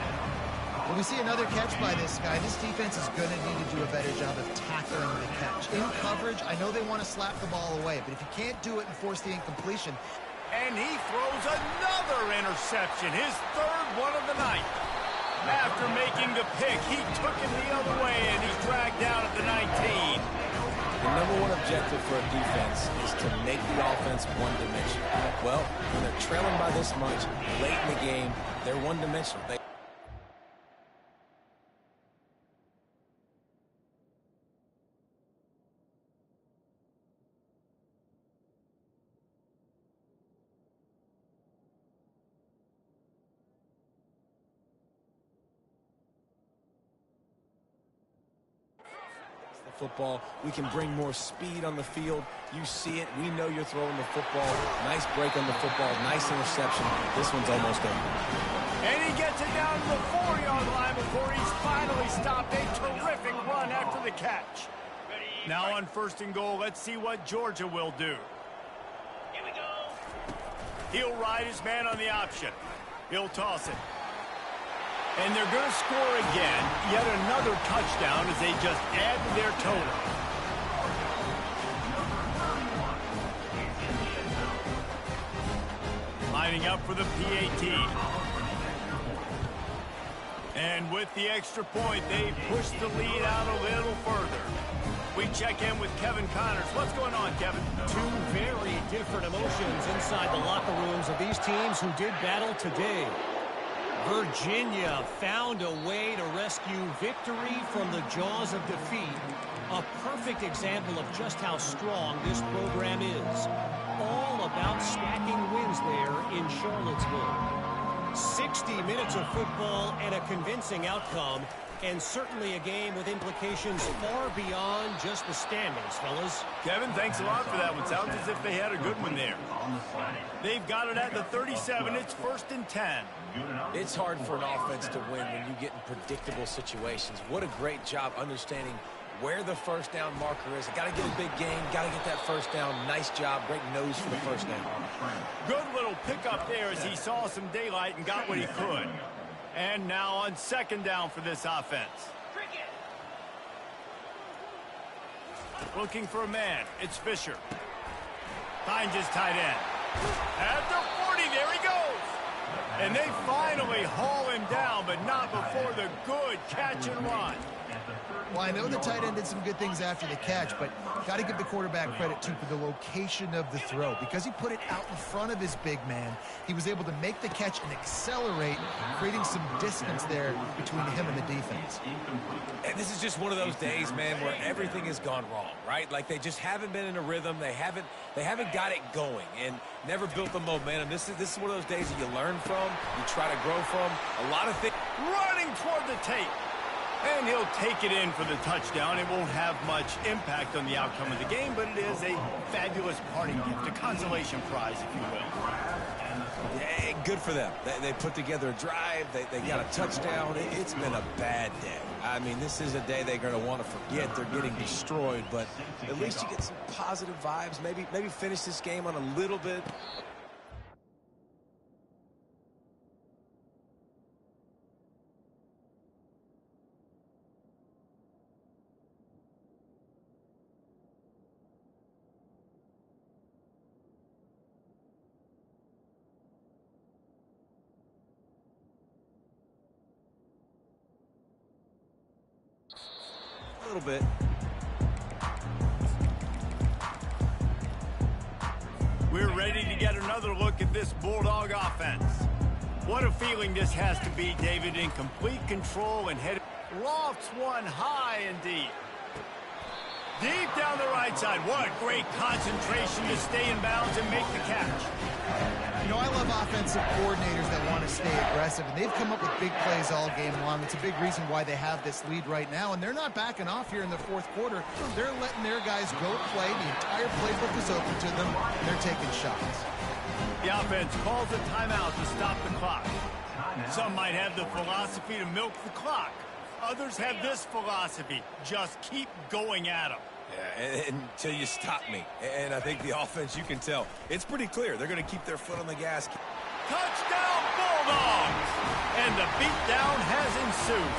When we see another catch by this guy, this defense is going to need to do a better job of tackling the catch. In coverage, I know they want to slap the ball away, but if you can't do it and force the incompletion. And he throws another interception, his third one of the night. After making the pick, he took it the other way, and he's dragged down at the 19. The number one objective for a defense is to make the offense one-dimensional. Well, when they're trailing by this much late in the game, they're one-dimensional. Football, we can bring more speed on the field. You see it, we know you're throwing the football. Nice break on the football, nice interception. This one's almost over. And he gets it down to the 4-yard line before he's finally stopped. A terrific run after the catch. Now on first and goal, let's see what Georgia will do. Here we go. He'll ride his man on the option. He'll toss it. And they're going to score again. Yet another touchdown as they just add to their total. Lining up for the PAT. And with the extra point, they push the lead out a little further. We check in with Kevin Connors. What's going on, Kevin? Two very different emotions inside the locker rooms of these teams who did battle today. Virginia found a way to rescue victory from the jaws of defeat. A perfect example of just how strong this program is. All about stacking wins there in Charlottesville. 60 minutes of football and a convincing outcome, and certainly a game with implications far beyond just the standings, fellas. Kevin, thanks a lot for that one. Sounds as if they had a good one there. They've got it at the 37. It's 1st and 10. It's hard for an offense to win when you get in predictable situations. What a great job understanding where the first down marker is. Got to get a big gain, got to get that first down. Nice job, great nose for the first down. Good little pickup there as he saw some daylight and got what he could. And now on second down for this offense. Looking for a man. It's Fisher. Finds his tight end. At the 40, there he goes. And they finally haul him down, but not before the good catch and run. Well, I know the tight end did some good things after the catch, but got to give the quarterback credit, too, for the location of the throw. Because he put it out in front of his big man, he was able to make the catch and accelerate, creating some distance there between him and the defense. And this is just one of those days, man, where everything has gone wrong, right? Like they just haven't been in a rhythm. They haven't got it going and never built the momentum. This is one of those days that you learn from, you try to grow from. A lot of things. Running toward the tape. And he'll take it in for the touchdown. It won't have much impact on the outcome of the game, but it is a fabulous parting gift, a consolation prize, if you will. Yeah, good for them. They put together a drive. They got a touchdown. It's been a bad day. I mean, this is a day they're going to want to forget. They're getting destroyed, but at least you get some positive vibes. Maybe finish this game on a little bit. A little bit. We're ready. ready to get another look at this Bulldog offense. What a feeling this has to be, David, in complete control and head. Lofts one high and deep. Deep down the right side. What great concentration to stay in bounds and make the catch. You know, I love offensive coordinators that want to stay aggressive, and they've come up with big plays all game long. It's a big reason why they have this lead right now, and they're not backing off here in the fourth quarter. They're letting their guys go play. The entire playbook is open to them. They're taking shots. The offense calls a timeout to stop the clock. Some might have the philosophy to milk the clock. Others have this philosophy: just keep going at them. Yeah, until you stop me. And I think the offense, you can tell, it's pretty clear. They're going to keep their foot on the gas. Touchdown, Bulldogs! And the beatdown has ensued.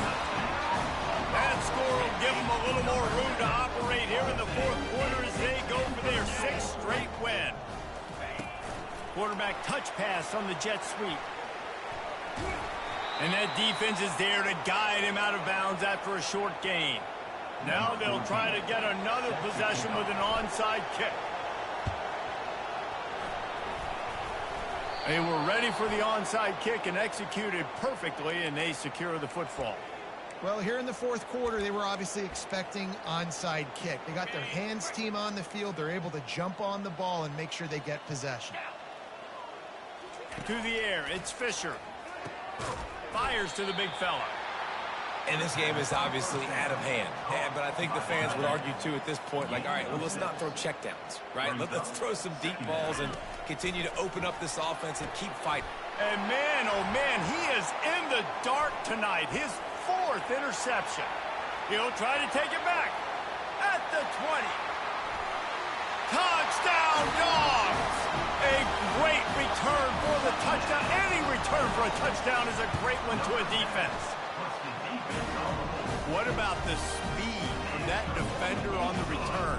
That score will give them a little more room to operate here in the fourth quarter as they go for their sixth straight win. Quarterback touch pass on the jet sweep. And that defense is there to guide him out of bounds after a short gain. Now they'll try to get another possession with an onside kick. They were ready for the onside kick and executed perfectly, and they secure the football. Well, here in the fourth quarter, they were obviously expecting onside kick. They got their hands team on the field. They're able to jump on the ball and make sure they get possession. To the air, it's Fisher. Fires to the big fella. And this game is obviously out of hand. But I think the fans would argue, too, at this point, like, all right, well, let's not throw checkdowns, right? Let's throw some deep balls and continue to open up this offense and keep fighting. And man, oh man, he is in the dark tonight. His fourth interception. He'll try to take it back at the 20. Touchdown, Dogs! A great return for the touchdown. Any return for a touchdown is a great one to a defense. What about the speed from that defender on the return?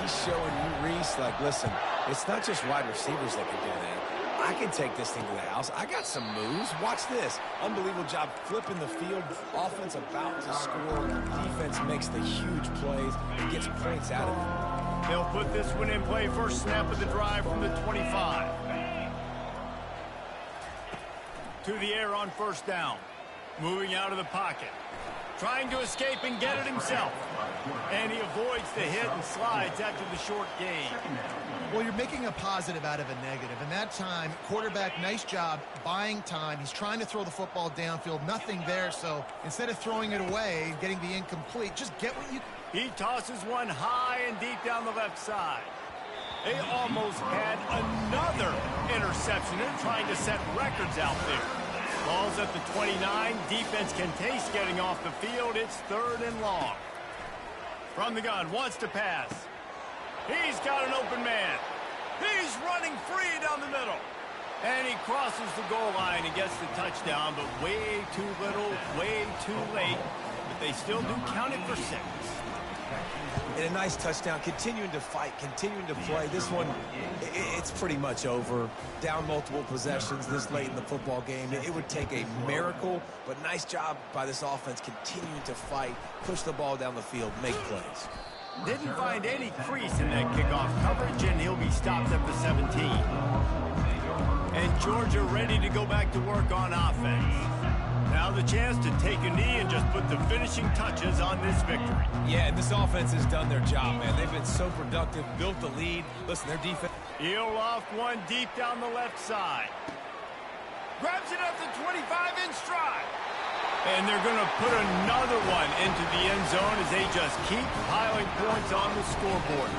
He's showing you, Reese, like, listen, it's not just wide receivers that can do that. I can take this thing to the house. I got some moves. Watch this. Unbelievable job flipping the field. Offense about to score. Defense makes the huge plays and gets points out of it. They'll put this one in play. First snap of the drive from the 25. To the air on first down. Moving out of the pocket. Trying to escape and get it himself. And he avoids the hit and slides after the short gain. Well, you're making a positive out of a negative. And that time, quarterback, nice job buying time. He's trying to throw the football downfield. Nothing there. So instead of throwing it away and getting the incomplete, just get what you... He tosses one high and deep down the left side. They almost had another interception. They're trying to set records out there. Ball's at the 29. Defense can taste getting off the field. It's third and long. From the gun, wants to pass. He's got an open man. He's running free down the middle. And he crosses the goal line and gets the touchdown, but way too little, way too late. But they still do count it for 6. And a nice touchdown, continuing to fight, continuing to play. This one, it's pretty much over. Down multiple possessions this late in the football game. It would take a miracle, but nice job by this offense continuing to fight, push the ball down the field, make plays. Didn't find any crease in that kickoff coverage, and he'll be stopped at the 17. And Georgia ready to go back to work on offense. Now the chance to take a knee and just put the finishing touches on this victory. Yeah, and this offense has done their job, man. They've been so productive, built the lead. Listen, their defense... He'll loft one deep down the left side. Grabs it up to 25 in stride. And they're going to put another one into the end zone as they just keep piling points on the scoreboard.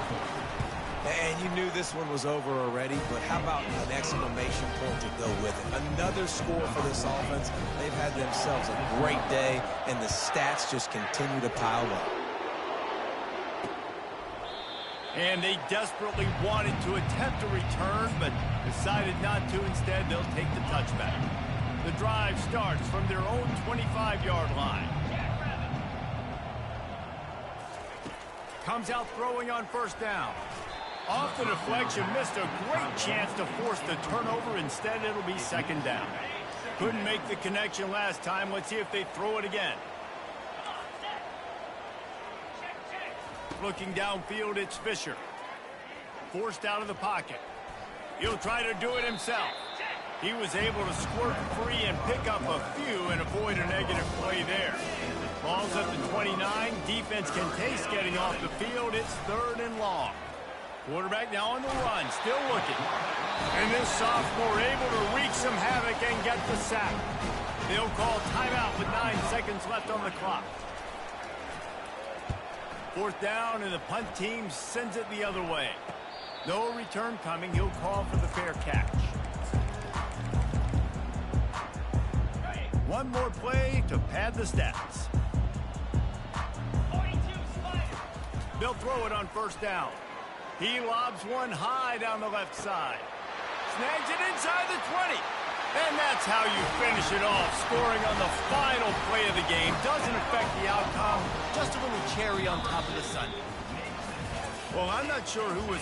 And you knew this one was over already, but how about an exclamation point to go with it? Another score for this offense. They've had themselves a great day, and the stats just continue to pile up. And they desperately wanted to attempt a return, but decided not to. Instead, they'll take the touchback. The drive starts from their own 25-yard line. Comes out throwing on first down. Off the deflection, missed a great chance to force the turnover. Instead, it'll be second down. Couldn't make the connection last time. Let's see if they throw it again. Looking downfield, it's Fisher. Forced out of the pocket. He'll try to do it himself. He was able to squirt free and pick up a few and avoid a negative play there. Ball's at the 29. Defense can taste getting off the field. It's 3rd and long. Quarterback now on the run, still looking. And this sophomore able to wreak some havoc and get the sack. They'll call timeout with 9 seconds left on the clock. 4th down, and the punt team sends it the other way. No return coming. He'll call for the fair catch. One more play to pad the stats. They'll throw it on 1st down. He lobs one high down the left side. Snags it inside the 20. And that's how you finish it off. Scoring on the final play of the game doesn't affect the outcome. Just a little cherry on top of the sundae. Well, I'm not sure who was